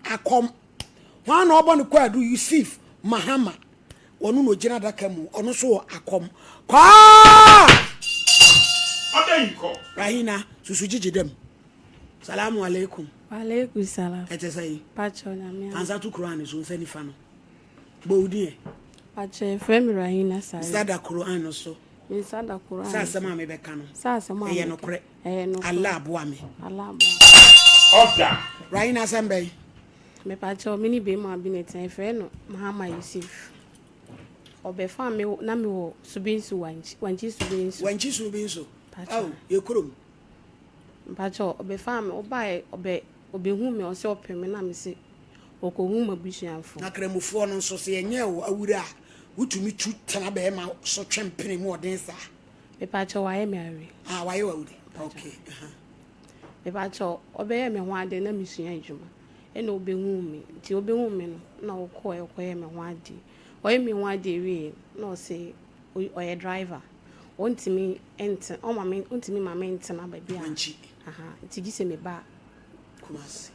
akom wan na obo ne kwadu Yusuf Mahama onu no gina daka mu onu so akom kwa Adenko Rahina susu jijidem salamu alaikum wa alaikum salam etesai pacho na mi anza to Quran so nsa nifa no bowdie pacho frame Rahina sai sada Quran so mi sada Quran sa sama me beka no sa sama eye no kore no Allah aboa me Oda Rahina sembe me pacho mini be ma bi ne ten frɛ no Mahama Yusuf obefa me na me wo subinsu wanchi subinsu oh ye kurom pacho obefa me obae obehu me o se opeme na me se okohu mabusuanfo na kramufo no nso se enye wo awura wutumi tu tena be ma so twempene mu oden sa me pacho waye me awe waye wawuri okay me pacho obeye me ho ade na misua adwuma ena obehu me ti obehu me no na okoye me ho ade oye me ho ade wi na o se oye driver ontimi ente o ma me ontimi ma me ente na ba bia nti gise me ba kumasi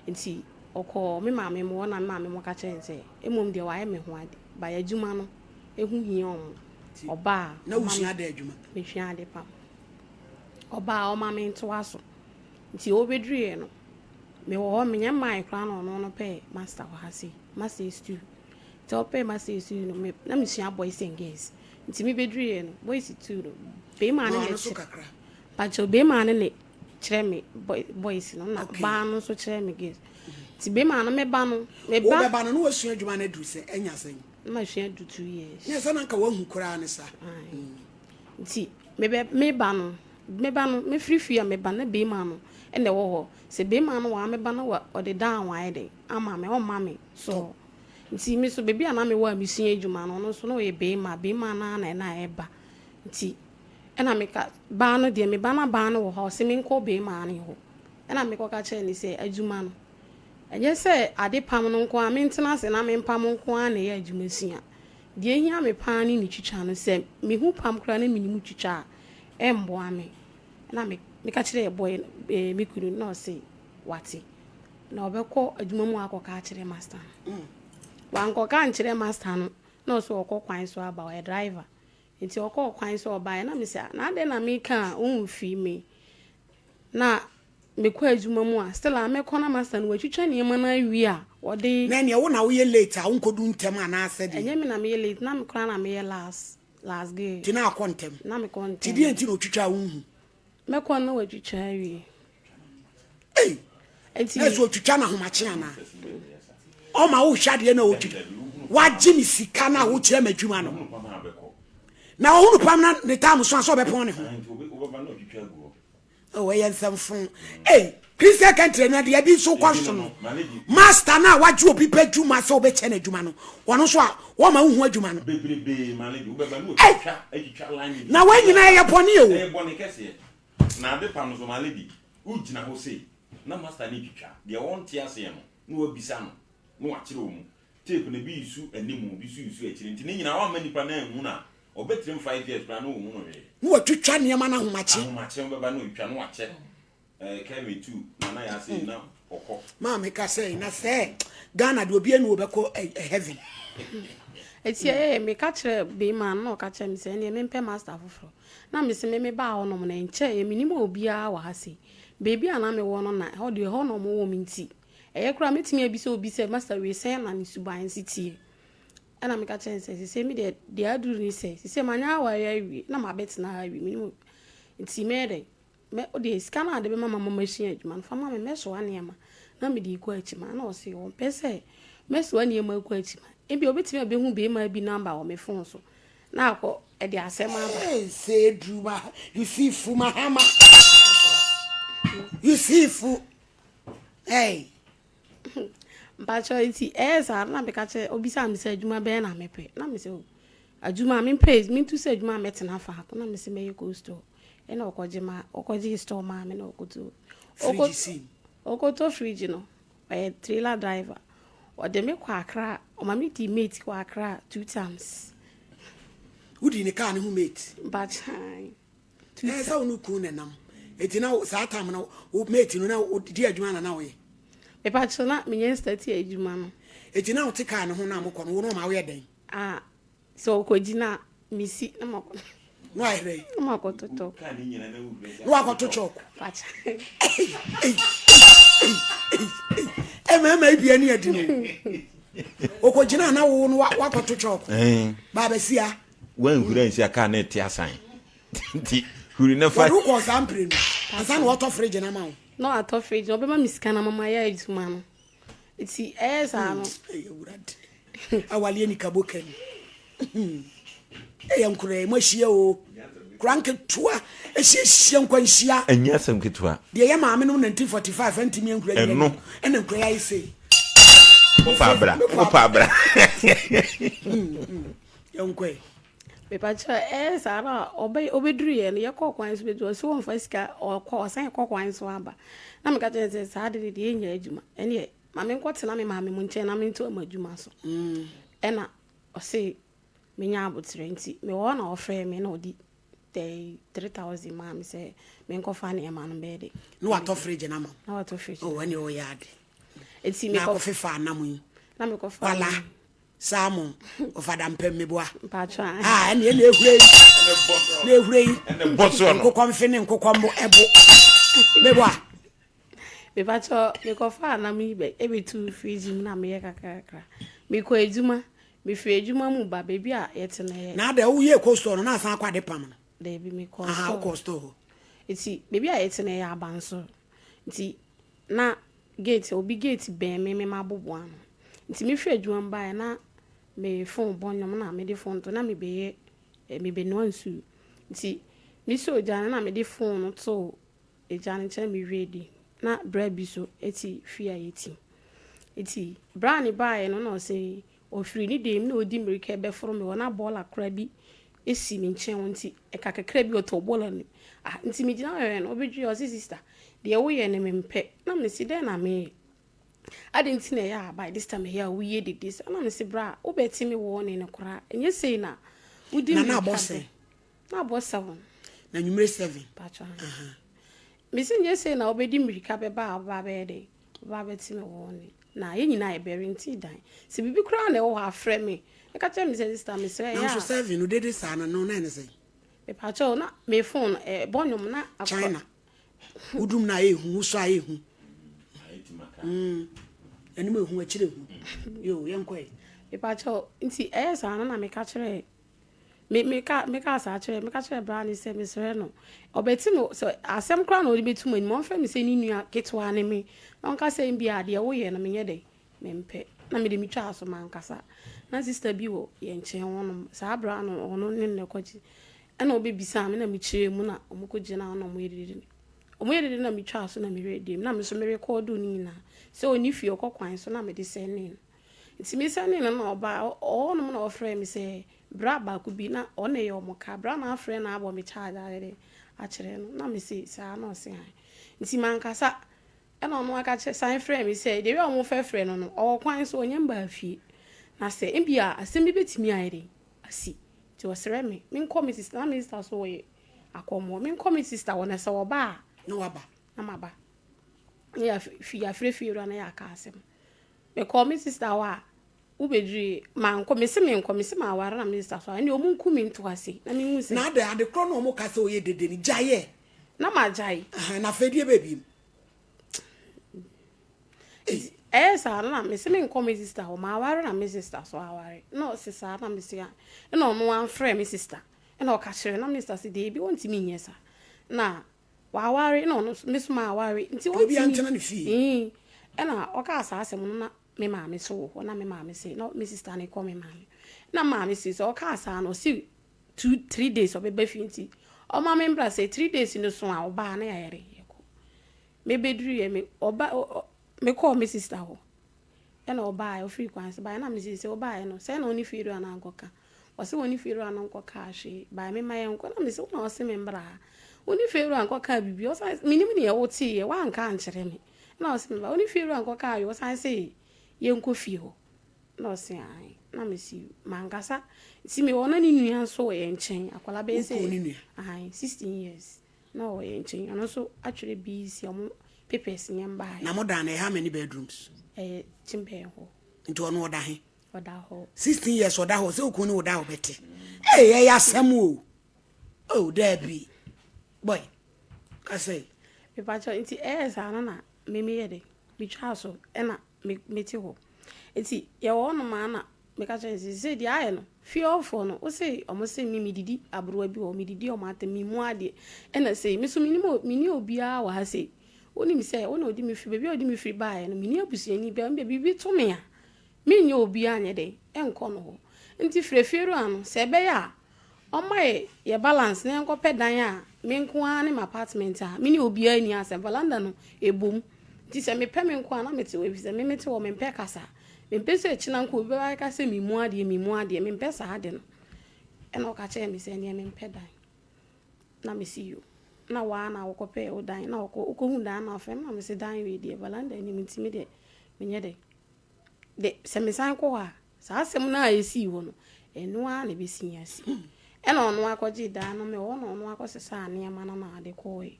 nti oko me ma me mo na ma me mo ka kyen se emom de waye me ho ade ba ya adwuma no ehu hia om oba na usua ade adwuma me hia ade pam oba o ma me nto aso nti obedrie no me wo me nya mai kra no pe master wa hasi master stu to pe master stu no me na me hia boys and girls nti me bedrie no boys stu no be ma ne so kakra pacho be ma ne kire me boys no na ba no so kire me girls nti be ma no me ba no no wasua adwuma na duru se enya sen ma hia do 2 years ne se na nka wahu kura ne sa nti me ba no me free me ba na be ma no ene wo ho se be ma no wa me ba na wa ode down wa ide ama me o ma me so nti me so bebi ana me wa me sua adwuma no so no ye be ma na eba nti ena me ka ba no de me ba na wo ho se me nko be ma na ho ena me ko ka che ni se adwuma no enye se ade pam no nko a me ntena se na me pam nko a na ye adwuma sua de ehia me pa ni twitwa no se me hu pam kra na me ni mu twitwa embo ame na me ka kire boy me kunu na se wati na obekọ adwuma mu akọ kire master wa nkọ ka kire master no na so okọ kwan so aba o driver nti okọ kwan so oba na me se na ade na me ka onfi me na me kọ adwuma mu a still me kọ na master no watwitwa ne ma na wi a ode na ne wo na wo ye late a unkodu ntem ana ase de enye me na me late na me kra na me last day ti na akontem na me kontem ti die nti no twitwa unhu me kọ na watwitwa wi enti eso twitwa na homache ana o ma wo hwade na wo twitwa wa jimi sika na wo kire madwuma no na wo hunu pam na ne tam so aso be pon ne ho o ye nsamfo Christian country na de bi so kwaso no master na waju obi pa dwuma so be che na dwuma no wono so a wo ma hu adwuma no bebrebe manage wo be ba no twitwa line na wa nyina ye poni o boni kese na ade pa no so maledi ugina ho sei na master ni twitwa de won tie ase no na wabisa no na wa kire omu tape na bi isu animu bi isu akire nti ne nyina wa manipa na hu na obetrim 5 years pra na wo mu no we na watwitwa ne ma na homache wo be ba no twitwa no wa che kemi 2 na ya say na okọ ma me ka say na say Ghana de obi enu obekọ heaven eti me ka kire be ma no ka kire me say ne me mpe master foforo na me se me ba ho no na nche ye minimo obi a wa ha sei baby ana me wo no na ho de ho no mo wo minti eye kura metimi abi se obi se master we say na ni suban city ana me ka kire se me de aduru ni se manya wa ya wi na ma bet na wi minimo nti me de me odi scanner de be mama machine adwuma fa mama me so anema na me di ko achima na o se won pese me so anema ko achima e bi obetimi be hu be ma bi number o me phone so na akọ e de asema ba say druma you see fu Mahama you see fu mpacho iti sa na be ka che obisa me se adwuma be na mepe na me se adwuma me pay me tu se adwuma metena fa na me se me go store ena okoji store ma me na okoto fridge no by trailer driver o de me kwa Accra o ma me di mate kwa Accra 2 times udi ni ka ne hu mate but sa unu ku ne nam etina sa tam na o mate no na o di adwuma na we Me patcho na me yen start adwuma no. Eti na wote car no ho na mokɔ no wo no ma we den. So ko gina misi na mako. No I re. Na mako toto. Ka ni nyina na wu be. No akoto chok. Patcha. Mama bia ni adi no. Okogina na wo no wakoto chok. Ba ba sia. Wan hura nsi aka na eti asan. Ti huri na fa. Wo ko sampre no. Asan water fridge na ma wo. No ato fridge, no be ma misika na mama ya eduma no. Iti esa no. Urad. Awale ni kabokan. Yankure mahia o. Kranke toa ehihia nkwanhia. Anya asem ketua. De ya maame no 1945 antimi ankura yi. Eno. Ena nkura ya ise. Opa bra. Yankwe. Me pacha sara obedru ye no ye kokwan so bedu so won fasika okọ osan kokwan so aba na me ka tell sa de de nya adwuma ene ye mame nkotena me mame mu nche na me nto amadwuma so ena o se me nya abotre nti me wo na ofre me na odi 3000 mame se me nkofa na e ma no be de no ato fridge na ma na wato fridge o wani o yade eti me ko fefa na mu na me kofa wala Samu ofada mpem meboa mpacho ene ehurei na ehurei ene boso no nkokom fene nkokom ebo meboa me pacho me kofa na mi be ebetu fridge na me kakakra me ko eduma me fi eduma mu ba bebi a yete na ye na da wo ye ko store no na san kwade pam no da bi me ko ko store eti bebi a yete na ye abanso nti na gate obi gate ben me mabobo ano nti me fi eduma mba na me phone bonyom na me de phone to na me be no ansu nti me so jana na me de phone to e jana che me ready na bra bi so eti fia yeti eti bra ni bae no no say ofiri ni dem na odi mirike be foro me wona bola kra bi esi me nchen nti e kakakra bi oto bola ni nti me jina yo no obedwi o sister de wo ye ne me mpe na me si de na me I didn't see ya by this time here we did this and I say bra wo beti me wo ne kora enye sei na wo di na boss na boss 7 na numero 7 pacha me say enye sei na wo be di mirika be ba be de ba beti me wo ne na ye nyina e bere nti dan se bibi kora na wo afre me e ka tell me say sister me say ya na so 7 no dey say na no na ne say e pacha na me phone bonyum na China udum na ehu so ehu eni me hu akire hu yo yenkwe e pacha nti sa na me ka kire me ka sa kire me ka kire bra ni se me sere no obeti no so asem kra na odi betum ani mo fa me se ni nua ketwa ne me na onka se bia de wo ye na me nye de me mpe na me de mi twa aso man kasa na sister bi wo ye nche wono sa bra no ono ne ne kwaji ana obebisa me na me kire mu na omukoje na ono mo yedidi omuyede na mi twa so na mi ready na me so me record ni na so oni fi okokwan so na me de send in nti me send in na oba o no na ofre me say bra ba ku bi na o na ye omoka bra na afre na abo me charge are a kire no na me say sa na o say nti man kasa e na no aka che sign frame me say de we o mo frɛ no no o kwan so onye mba afie na say e bia asem bi betimi ayere asi ti o sere me nkom sister na me sister so ye akomo me nkom sister wona se oba no waba na maba ya free ro na ya ka asem me call me sister wa ubedri man ko me se ma wara na me sister so ani omu nkumi nto ase na me hu se na de kro no omu ka se oye dede ni jaye na ma jai na fedie baby sa na me se me nko me sister o ma wara na me sister so aware no se sa na me se ya na onu an frɛ me sister na o ka kire na me sister se de bi wonti me nyesa na wa ware no miss ma ware nti won bi antena ne fi na o ka asa asem no na me ma me so ho na me ma me say no me sister na call me ma na ma me say so o ka asa no see 2-3 days o be ba fi nti o ma me mbra say 3 days no so a o ba na ya yere yeko me bedru ye me oba me call me sister ho na o ba o free kwan se ba na me say o ba no say na oni fi ru ana ankoka o se oni fi ru ana ankoka hwe ba me ma ye nko na me say na o se me mbra oni feru anko ka bibi o san minimi ne wo ti ye wa nka ankere me na o se me ba oni feru anko ka yo san se ye nko fi ho na o se ai na me si mangasa si me wona ni nua so ye nchen akwala be se ai 16 years na o ye nchen ano so atwere bi si omo papers nyamba na modern how many bedrooms chimbe ho into ono oda he oda ho 16 years oda ho se okunu oda ho bete eh ya asem o oh there be boy I say me pa cho nti sana na me yede me twa so na me ti ho nti ye wo no ma na me ka cho se di aye no fio fo no o se o mo se mi didi abro abi o mi didi o ma ta mi mu ade na se me so mini obia wa ha se oni mi se oni odi mi fi bebi odi mi fi bae no mini abusuani be bibi to me a me nya obia anye de enko no ho nti frefieru ano se be ya omaye ye balance na enko pedan a me nko ani my apartment a mini obia ni ase valanda no ebom nti se me pe me nko na mete we se me mete wo me pe kasa me pe se china nko be wa ka se mi mu ade me pe sa ade no eno ka che me se ne me pe dan na me see you na wa na wo kope o dan na wo ko hu dan na ofem na me se dan we die valanda ni me ntimi de me nye de se me san ko ha sa asem na esi wo no eno a na be si asi ena ono akọji dan no me wo no ono akọsesa aniema na na ade ko e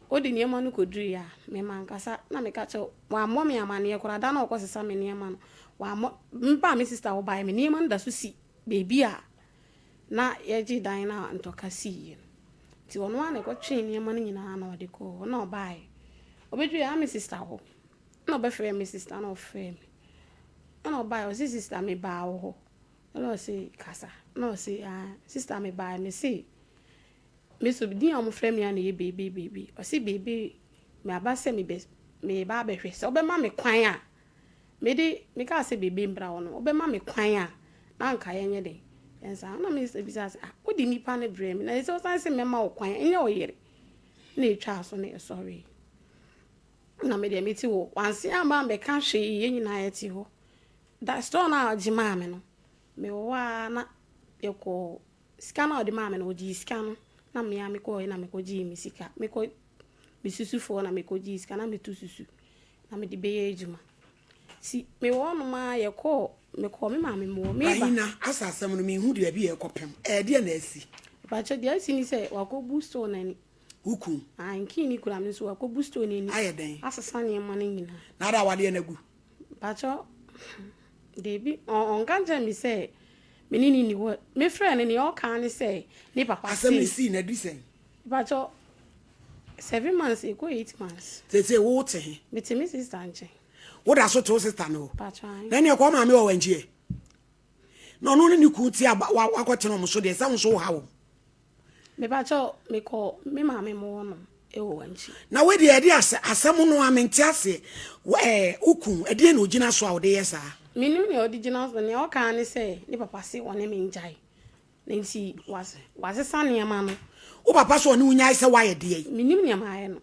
odi niema no koduri ya me mankasa na me ka che wa mo me amane kora dan na akọsesa me niema no wa mo mpa me sister wo bai me niema nda so si baby a na ye ji dan na ntoka si ti ono ana ko twe niema no nyina na ade ko na obai obedru ya me sister wo na obefre me sister na ofre me na obai o sister me ba wo no say kasa no say sister me buy me say me so bi am frame ya na ye baby o say baby me abase me ba be hwe se obema me kwan a me de me ka say baby mbra wo no obema me kwan a na nka ye nye de ensa na me say bisa o di nipa ne bre me na say o say me ma wo kwan enye o yere na etwa so na sorry na me de me ti wo wansi amba me ka hwe ye nyina ye ti ho that store na ajima me no me wa na yeko scanner odi ma me no ji scanner na me ya me ko na me ko ji mi sika me ko mi susu fo na me ko ji scanner me tu susu na me de be ejuma si me wo no ma yeko me ko me ma me mo me ba na asasem no me hu de bi yekopem de na asi ba che de asi ni se wa ko boost on ani huku nki ni kura me so wa ko boost on ani ayeden asasa ne ma na nyina na da wade na gu ba cho Debi on kanje mi say menini ni wo me friend ni o kan ni say ni papa say asem si na disen but 7 months ago 8 months say wo te me te me sister nche wo da so to sister no but na ne ko ma me o wanjie no no ni ku ti akote no mo so de sam so ha wo me but me ko me ma me mo no e wo wanchi na we de asem no amenti ase ukun e de na ogina so a wo de yesa Minim ne originals ne o kan ni say ni papa say woni me njai. Na nti was sane ma no. O papa so ni unya say why de. Minim ne ma ye no.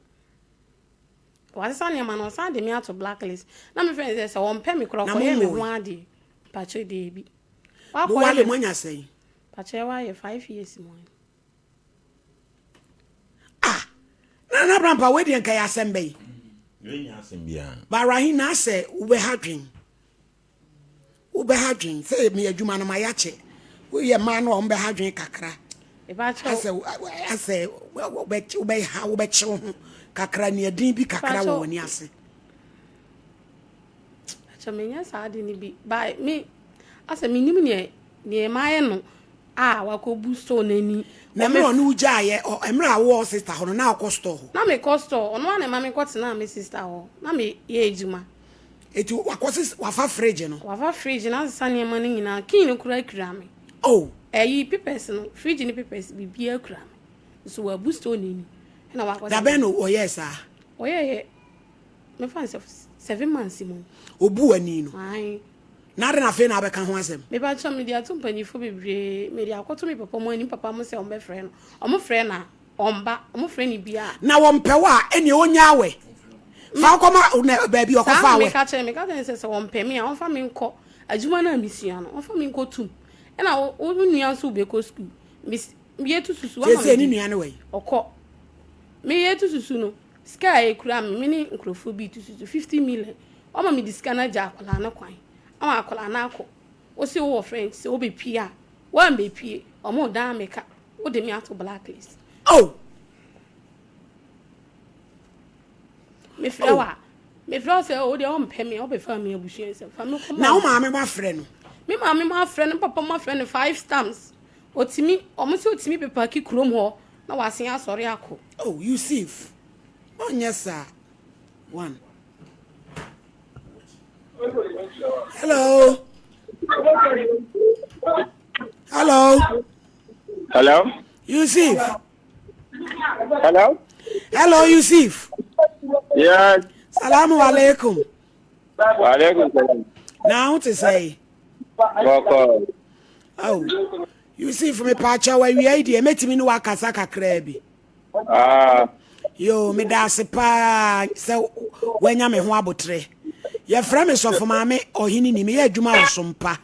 Was sane ma no san de me ato blacklist. Na me friend say won pe me kro ko ye me ho ade. Pa che de bi. Wa ko wale mwanya say. Pa che wa ye 5 years mo. Na brampa we de nka ya sembe. Nya asem bia. Ba rahin na say ube hadwen. Ube hadwen say me adwuma no mayache we ye man no mbe hadwen kakra e ba cho ase ube ha ube chew kakra ne adin bi kakra wo ni ase cho me nya sa de ni bi ba me ase me nim ne maaye no wa ko boost on ani na me no uja ye emra wo sister ho na akọ store ho na me cost ono na ma me kwot na me sister ho na me ye ejuma eti wakosi wafa fridge no wafa fridge na sane ma ni nyina kin kura me oh eyi papers no fridge ni papers bibia kura me so wa boost on ni na wakosi da ben o yes ah oye me fancy 7 months mo obu ani no ai na de na fe na be kan ho asem me ba cho me dia to mpanifo bebre me dia akoto me papa mo ani papa mo se on be frɛ no omo frɛ na omba omo frɛ ni bia na wo mpewa eni onya awe fa koma na baby okofa awe me ka che se won pɛ me a on fa me nko adwuma na misua no on fa me nko tum e na wo nua so be ko school me yetu susu wa se ni nua ne we okɔ me yetu susu no sky ekura me ni nkrofo bi tu susu 50 million o ma me diska na ja akola na kwan ama akola na akɔ o se wo friend se o be pia wa be pie o mo dan me ka o de me ato blacklist oh flower. Me flower say oh they on pay me, obe family abusuan say. Family come. Na o ma me ma friend. Me ma friend papa ma friend 5 stamps. Otimi, omo se otimi pepa ki krom ho na wasen asori akọ. Oh, Yusuf. Oh yes sir. One. Hello. Hello. Yusuf. Hello. Hello, Yusuf. Yes. Salamu alaikum. Wa alaikum salam. Now to say. Koko. Oh. Yusuf me pacha wa wi idea metimi no wakasa kakra bi. Yo me da se pa se wanya me ho abotre. Ye fra me so fo maame ohini ni me ye adwuma osompa.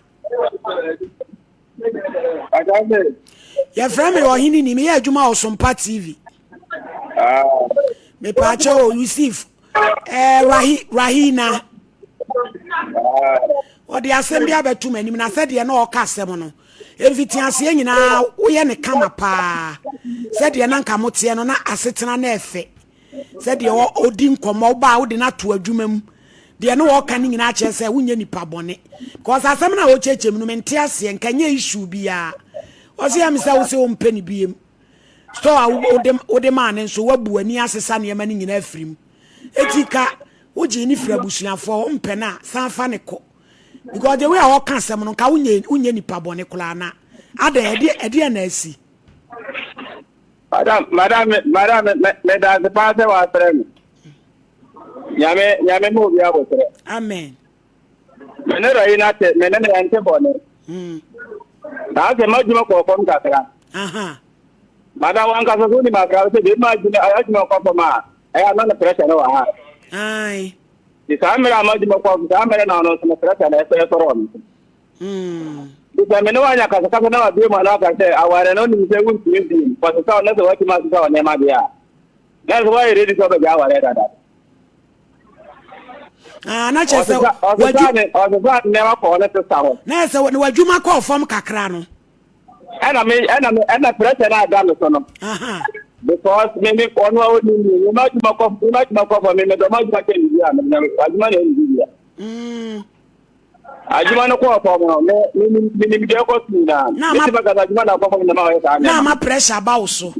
Ye fra me ohini ni me ye adwuma osompa TV. Me pacha o Yusuf. Rahina. Odi asem bia betum anim na se de na o ka asem no. Evitianse nyina wo ye ne kama pa. Se de na nka mote no na asetena na efe. Se de odi nkomo ba wo de na to adwuma mu. De na wo ka ni nyina ache se wo nya nipa bone. Cause asem na wo chechem no mente ase nkanya issue bia. O se am se wo se wo mpani biem. So wo de man nso wabu ani asesa ne ma ni nyina afrim. Etika wo ji ni fra busuafo mpe na sanfa ne ko. Because the way I walk asem no ka unye nipa bone kula na. Ada ede na asi. Madam, me da se passe wa friend. Nyame mo bia bo tre. Amen. Me ne rai na te, me ne ante bone. Da se majuma ko fom ka tra. Aha. Madam wan ka so ni ma ka se be majuma ko fom ma. Aya na pressure no wa ha. Ai. Di kamera majuma ko kamera na no se pressure na e so ron. Bisa meno wanya ka na wa bi ma na ka se aware no ni se wun ti ndi. Pa so na so wa ti ma so ne ma bia. Na so wa ready so be aware da. Na chese waju ne ma ko na testa ho. Na se wajuma ko fom kakra no. Ena pressure na da no so no. Aha. Because me onu wa ni ma ko for me do ma juma ke ni ya me ajuma ne ni ya. Ajuma no ko for me de ko tu na. Me ba ga ajuma na ko for me na ma wa sa. Na ma pressure ba wo so.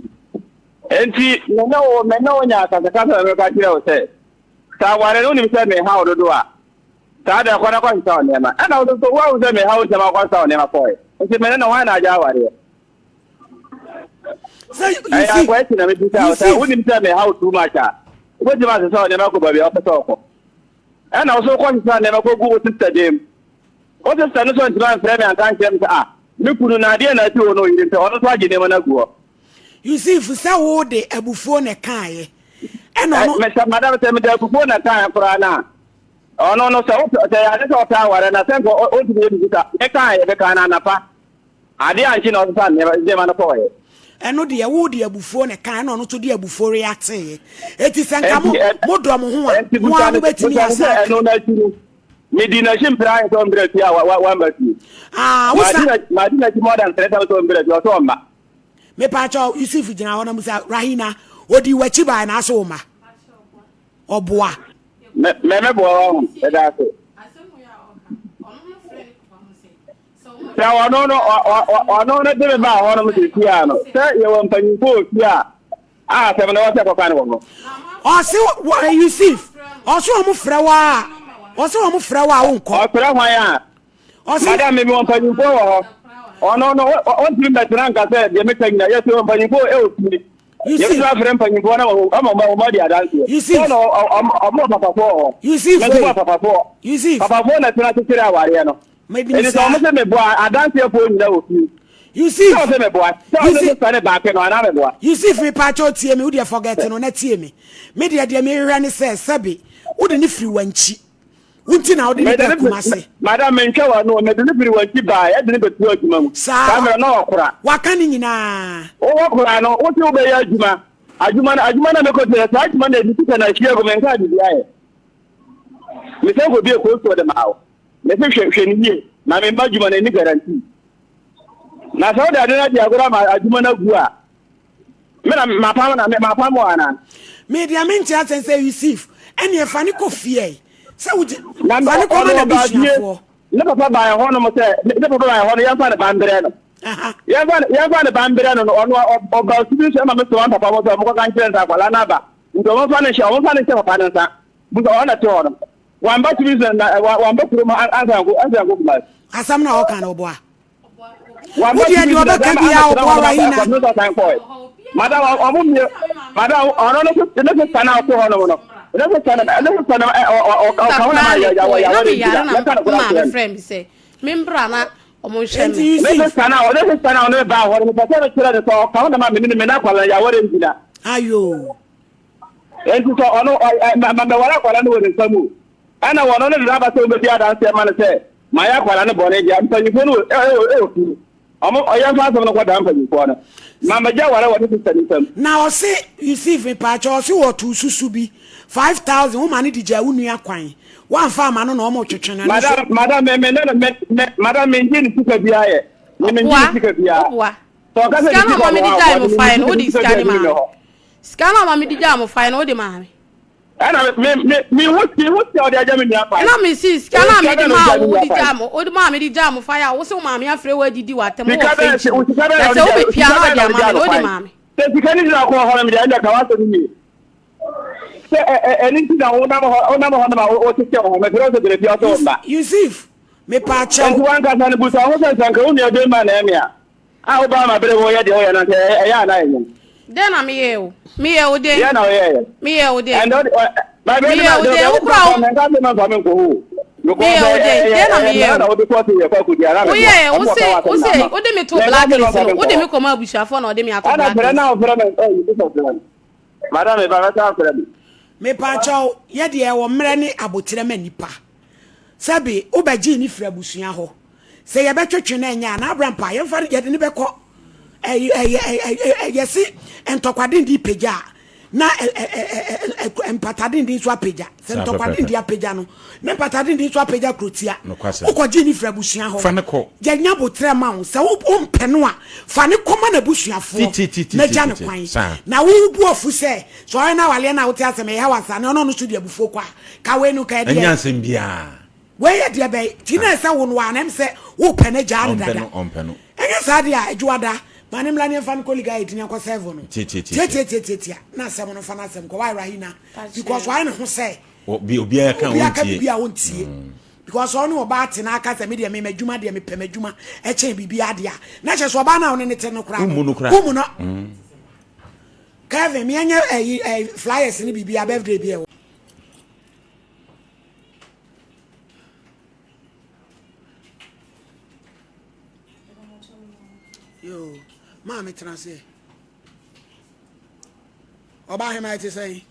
Enti me no nya ka me ka kire o se. Ta ware no ni se me ha ododo a. Ta da ko na ko nta o ne ma. Ana o so wa o se me ha o se ma ko sa o ne ma ko e. Enti me no wa na ja ware. So you see, I question me bisa. Woni mta me how too much ah. Wo di ma se so ne ma ko ba bi o pe so ko. And also ko nta ne ma ko go sister dem. O sister no so nta friend me an kan kem sa me kunu na de na ti o no yiri nta ono so age ne ma na guo. You see if say wo de abufuo ne kan ye. E no me sa madam se me de abufuo na kan kura na. Ono no so te ya de so ta ware na se ko o di ne bisa. E kan ye be kan na pa. Ade anchi no so sa ne ma na ko ye. Eno de wo de abufuo ne kan no to de abufuo react ye. Eti senka mo do mo ho a mo anu betimi asa. Eno na turu. Medina shimpra so mbere ti a wa mbati. Madina ti more than 3,000 mbere ti o so mba. Me pa cho Yusuf gina wona musa Rahina odi wachi ba na so ma. Oboa. Me bo wa e da so. Ya ono no de me ba ono mo ti ya no. Se ye won panyi ko ti a. Se me no se ko kan wo. O se what Yusuf. O so mo fra wa. O se mo fra wa won ko. O fra hwan ya. O se madam me won panyi ko wo. Ono no on ti me tran ka se de me tanya ye se won panyi ko e o ti. Ye se fra panyi ko na o ma di adanse. Yusuf. No o papa ko. Yusuf. Me papa ko. Yusuf. Papa ko na tira tira aware no. Eni so mo se me boa adanse po nyina ofi. You see, so se me boa. So se me back no ana me boa. You see free patcho tie me wo dey forget no na tie me. Me dey me hwehwe ne se sabi. Wo de ne free wanchi. Wunti na wo de ne kuma se. Madam me nka wa no me de ne free wanchi ba, e de ne betu adwuma mu. Camera na okura. Waka ni nyina. O okura no, wo ti wo be ya adwuma. Adwuma na me ko tere sa adwuma na editi na hia go me nka adi aye. Me se go bi e ko so de mawo. Me se hwehwe ni ye na me adwuma na ni guarantee. Na so da na dia agora ma adwuma na gu a. Me na mapam ana. Me dia me ntia sense Yusuf. ene e fani ko fie se wuji na fani ko ma na busuafo ne papa ba ho no mo se ne papa ba ho no ya fa ne bambere no ya fa ne bambere no ono oba sibi so ma me so papa mo so mo kan kire nta kwala na ba ndo mo fa ne papa ne nsa bu so ona te ono wan ba sibi so na wan ba kuro ma ansa go kuma asam na o kan obo a wan ba sibi so na ka biya obo wa hina madam ono no sana ko hono no no sana o ka wona ma ya friend say membra na omo hweme no sana no ba ho no pese no kira so ka wona ma me na kwala ya wore ndina ayo enti so ono ma me wala kwala no wore samu ana wono no da ba se obi ada se ma ne se ma ya kwala no bone dia mpanyifo no omo oya fa so no kwada mpanyifo no mama ja wala woni sister na o se you see me pa cho se wo tu susu bi 5000 wo mani dija wunu akwan wan fa ma no na omo twetwe na madam madam me nji ni sika bia ye me nji ni sika bia so ka se di ma me dija mo fine wo di scan ma scan ma me dija mo fine wo di ma ana me wuti o de aja me ni apa na me si scan ma me di ma wo dija mo o di ma me dija mo fire wo se ma me afre wa didi wa tem wo fe se wo be pia na dia ma me wo di ma me se sika ni na ko ho me dia nda ka wa so ni se eni ti na ona mo na o ti se o me fero se de bia so ba Yusuf me pa cha o wan ka san bu sa ho san ka uni o de ma na emia a o ba ma bere wo ya de o ya na se ya na yin den na me ye o de ya na o ye me ye o de and my baby na de o kra na ka me ma fa me ko hu me ye o de den na me ye na o de ko ti ye ko ku dia na me o ye o de me to blacklist o de me ko ma abusuafo na o de me ato blacklist ana bere na o bere me you do so madam me ba ta bere me pa cha ye de e wo mre ni abotire ma nipa sabi obaji ni fra busua ho se ye betwetwe na nya na abrampa ye fa ye de ni beko yesi entokwade ndi peja na empatade ndi so apeja se entokwade ndi apeja no na empatade ndi so apeja krotia okoji ni fra busua ho je nya botre ma ho se wo mpeno a fa ne koma na busuafo na ja ne kwan na wo bu ofu se so na wale na wo ti asem ye hawasa ne ono no so de abufuo kwa ka we nu ka de enyansem bia we ye de be ti na se wo no anem se wo pene ja ne dada ompeno enye sa de a ejuada manim la ne fan koliga etinya ko 7 no tie na sem no fan asem ko why rahina because why no ho say obi aka wontie because onu oba ate na aka se me de me madwuma de me pem adwuma e chen bibia de a na che so oba na one ne te no kra umu no Kevin me anya flyers ni bibia birthday bia yo mama transe oba he might say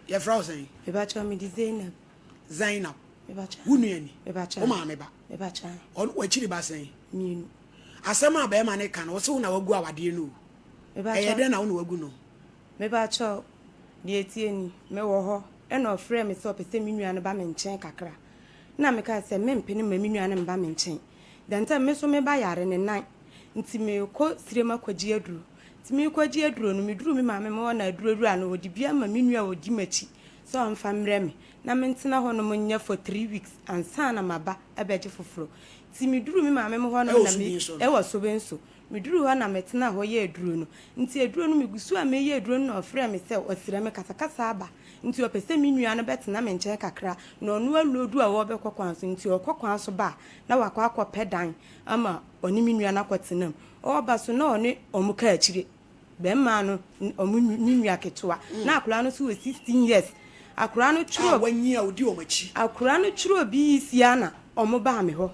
ya frozen e ba cha mi di Zainab e ba cha wunu ani e ba cha o ma me ba e ba cha on wa chiri ba sen mi asema ba e ma ne kan o se una wagu awade no e ba cha e cha de na una wagu no me ba cha di etie ni me wo ho e no frɛ me so pese mi nua no ba me nkyɛn kakra na me ka se me mpene ma mi nua no mba me nkyɛn danta me so me ba yare ne nan nti me ko sirema kwaji aduro nti me kwaji aduro no me duru me ma me mo na aduro ano odi bia ma mi nua odi machi so amfa mrɛ me na me ntena ho no mo nya for 3 weeks ansa na maba abeje foforo nti me duru me ma me ho no na me e wo so benso me duru ho na me tena ho ye aduro no nti aduro no me gusu a me ye aduro no ofrɛ me se osire me kasakasa aba nti opese mi nua no betena me nkyɛn kakra na ɔno alodu a wo bekɔkwan so nti ɔkɔkwan so ba na wakɔ pedan ama ɔne mi nua na kɔtenam ɔba so na ɔne ɔmuka akyire bɛmma no ɔmu nua ketewa na akora no so 16 years akora no twuro wanyi a odi ɔmachi akora no twuro bi sia na ɔmo ba me hɔ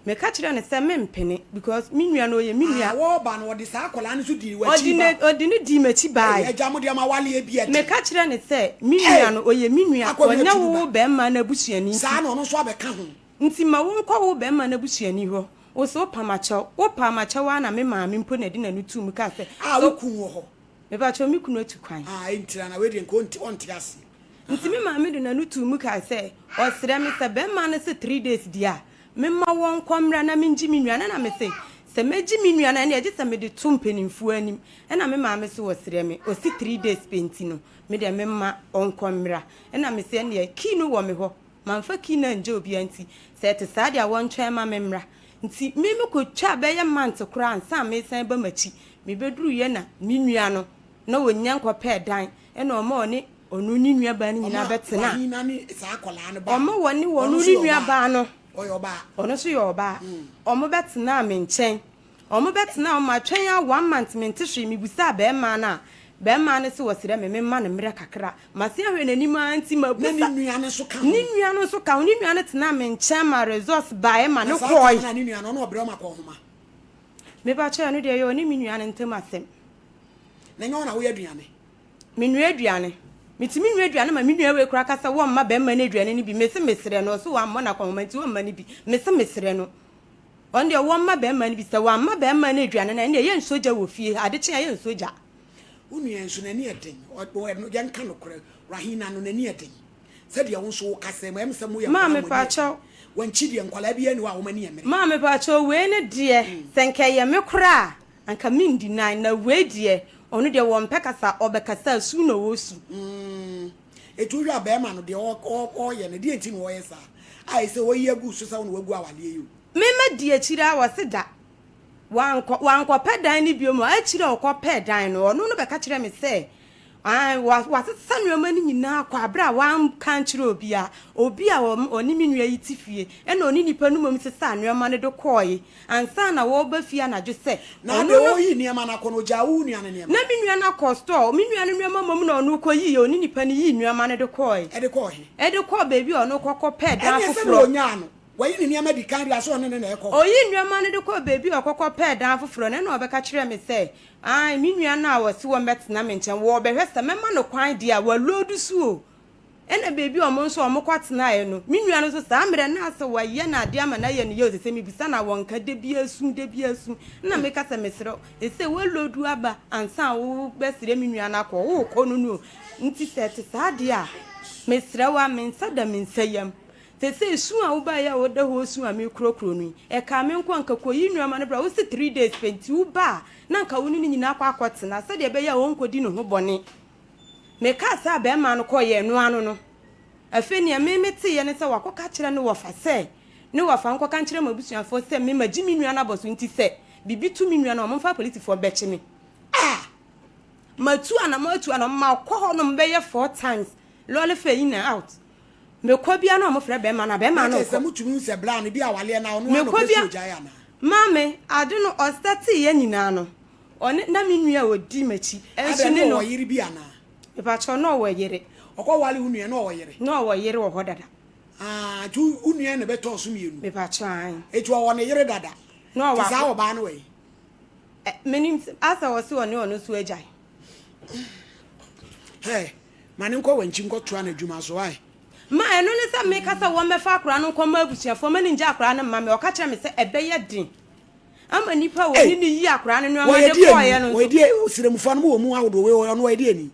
me ka kyerɛ ne sɛ me mpene because mi nua no ye mi nua wo ba no odi sa akola no so di wachi ba odi ne di machi ba ya jamu de ma wale e bia me ka kyerɛ ne sɛ mi nua no oye mi nua ɔnya wo bɛmma na busuani sa no no so abɛka ho nti ma wo nkɔ wo bɛmma na busuani hɔ wo so pamakyɛw na me ma me mpo na di na no tu mu ka sɛ wo ku wo hɔ me ba kyɛw me kunu atu kwan entira na we de nko onti ase nti me ma me di na no tu mu ka sɛ ɔsrɛ me sɛ bɛmma no se 3 days dia me ma won komra na me nji me nua na me se se meji me nua na na je se me de to mpanimfu anim e na me maame so wosere me o si 3 days penti no me de me ma onkomra e na me se ne ki no wo me ho manfa ki na nje obi anti se te sa dia won twa ma me mra nti me ko twa be ye mant kura ansa me san ba machi me beduru ye na me nua no na wonya nkopɛ dan e na omo oni onu ni nua ba ni nyina betena omo woni wonu ni nua ba no oyoba ono so yoba omo betena me nchen omo betena o ma twen ya 1 month me ntehwe me busa be ma na be ma ne se wosire me ma ne mre kakra ma se ahwe nani ma anti ma busa ni nua ne so ka ni nua no so ka ni nua ne tena me nchen ma resource ba e ma ne koi na ni nua no no obre ma ko homa me ba che no de yo ni me nua ne ntem asem na nyo na wo aduane me nua aduane mitimi nua aduane ma me nua we kura kasa wo ma be ma ne aduane ni bi me se mesere no so wa mo na komanti wo ma ni bi me se mesere no on de wo ma be ma ni bi se wa ma be ma ne aduane na ne ye nsoja wo fie ade che ye nsoja unu ye nso na ni eden o no yan kan no kure rahina no na ni eden se de wo so kasa ma em se mo ye ma me pa cho wanchi de nkwala bi ani wa wo mani emere ma me pa cho we ne de senke ye me kura anka mindi na we de onu de wo mpekasa obekasa su na wo su etu hwa be ma no de o ye ne de enti no wo ye sa ai se wo ye gu so sa wo wagu awale yo me ma di akira wo se da wanko pedan ni biom akira wo ko pedan no onu no beka kire me se wa se nnuama ni nyina kwa abra wan kan kire obi a oni mi nua yi tifie e na oni nipa no mom se sa nnuama ne de koyi ansa na wo ba fie na jo se na de o yi nnuama na kono ja wu nnuama ne na mi nua na ko store mi nua ne nnuama mom na onu ko yi oni nipa ni yi nnuama ne de koyi e de koyi e de ko baby onu ko pedan foforo onya no wayi ni nnuama di kan ria so ne ne e ko oyi nnuama ne de ko baby okoko pedan foforo ne na obeka kire me se ai mi nua na wasi wo metena me nchen wo behwesa mema no kwan dia wa lodu suo ena baby omo nso omo kwatena ye no mi nua no so sa amre na ase wa ye na ade ama na ye no ye se mi bisa na wonka de bi asu na me kasa mesero ese wo lodu aba ansa wo besire mi nua na ko wo ko no no nti sete sa ade a mesere wa me nsa da me nsayam tese su a wo ba ya wo da ho su a me krokro no e ka me nko anka ko yi nua ma ne bra wo se 3 days penti wo ba na nka wo ni nyina kwa akotena se de be ya wo nkodi no ho bone me ka sa be ma no ko ye no anu no afi ne me mete ye ne se wakoka kire ne wo fa se ne wo fa nko kan kire mabusuafo se me magi mi nua na boso nti se bibi tu mi nua na mo fa politifo be chi me matu ana ma ko ho no mbe ye 4 times lole fe in and out me ko bia na mo frɛ be ma no se mutumi se bla no bi awale na ono no pesi oja ya na mame ade no o start ye nyina no one na mi nua odi machi enso ne no yiri bi ana e ba cho no wo yere okọ wale unua no wo yere no wo yere wo dada tu unua ne beto so mienu me ba cho an etu wo ne yere dada no wa za wo ba no we menim asa wo se one ono su agyan hey mane nko wanchi nko toa na dwuma so ai ma eno ne se me kasa wo me fa akora no nko ma abusuafo ma ninja akora no ma me o ka kire me se ebeye din ama nipa wo ni yi akora no no ma de koye no we die osiremufo no wo mu awodo we ono we die ni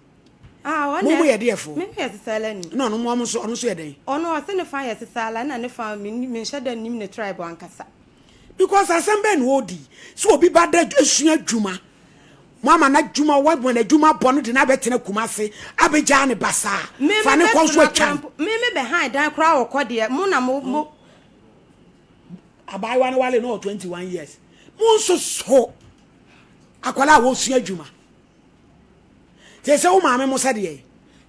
wona mo ye die fo me ye sesala ni no mo so ono so ye den ono o se ne fa ye sesala na ne fa me nheda nim ne tribe ankasa because asembe no odi so obi ba da asua dwuma mama na dwuma wa na dwuma bɔ no de na betena kumase abeja ne basa fa ne konso atwa me behind dan kra wo kode mo na mo abai wan wale no 21 years mo so akwala wo sua dwuma se wo maame mo sade ye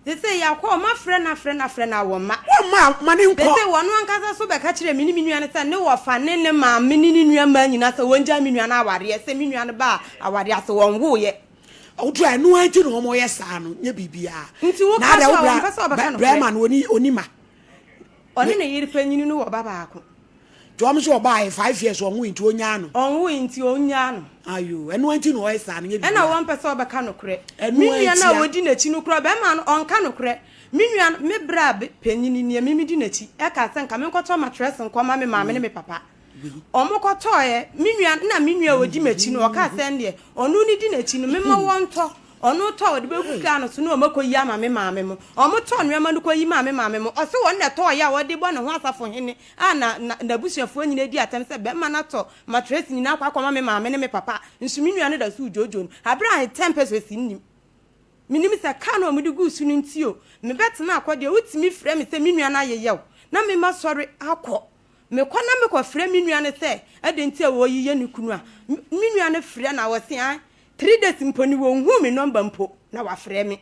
se ya kwa ma frɛ na wo ma ne nko se wo no ankasa so be ka kire me ni nua ne se ne wo fa ne maame ni nua ma nyina se wonja me nua na aware se me nua ne ba aware ase won wo ye odu anu anti no mo ye sa no nye bibia nti wo ka so wo pesa obaka no Breman onima oni ne yiri panyini no wo baba ako to am so ba 5 years on nti onya no onwo nti onya no ayo enu anti no ye sa no nye bibia na wo pesa obaka no kure mi nua na wodi na chi no kure be ma no onka no kure mi nua me bra panyini ne mi di na chi e ka se nka me nkoto mattress nko ma me maame ne me papa omokoto ye mi nua na mi nua wodi machi no o ka se nde onu ni di na chi no me ma wonto ono to de be kuka no so no makoyi ama me maame mo omo to nwe no koyi maame mo o se won na to ya wo de bo ne ho asafo hene na busuafo nyina di atem se be ma na to matres nyina akwa akwa me maame ne me papa nsumi nua no da su jojo no abra 10 pesos nim minim se ka no omudi gu su ntio me betena akode utimi frɛ me se me nua na yeyew na me ma sɔre akɔ me kwana me kɔ frɛ me nua ne se ade ntia wo yiye ne kunu a me nua ne frɛ na wo se 3 days mponi wo hu me number mpo na wa frɛ me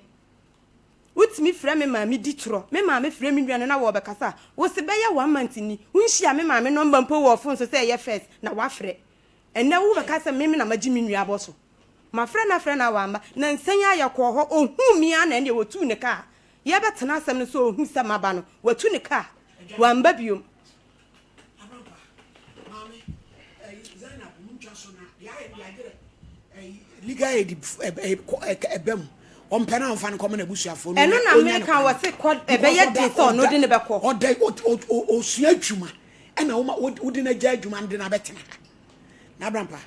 utimi frɛ me ma me di tro me ma me frɛ me nua na wo bekasa wo se be ya 1 month ni unhia me ma me number mpo wo phone so se ye first na wa frɛ enne wo bekasa me na magi me nua boso ma frɛ na wamba na nsanya ya kɔ ho ohu mi ana ne wotu ne ka ye betena asɛm no so ohu sɛ maba no watu ne ka wamba biom abamba mami Zainab muncha so na ya agere liga ebem on pena on fan come na busuafo no eno na me ka wo se kɔ ebeye de so no de ne bɛkɔ o sua adwuma ɛna wo de na gya adwuma de na betena na abrampa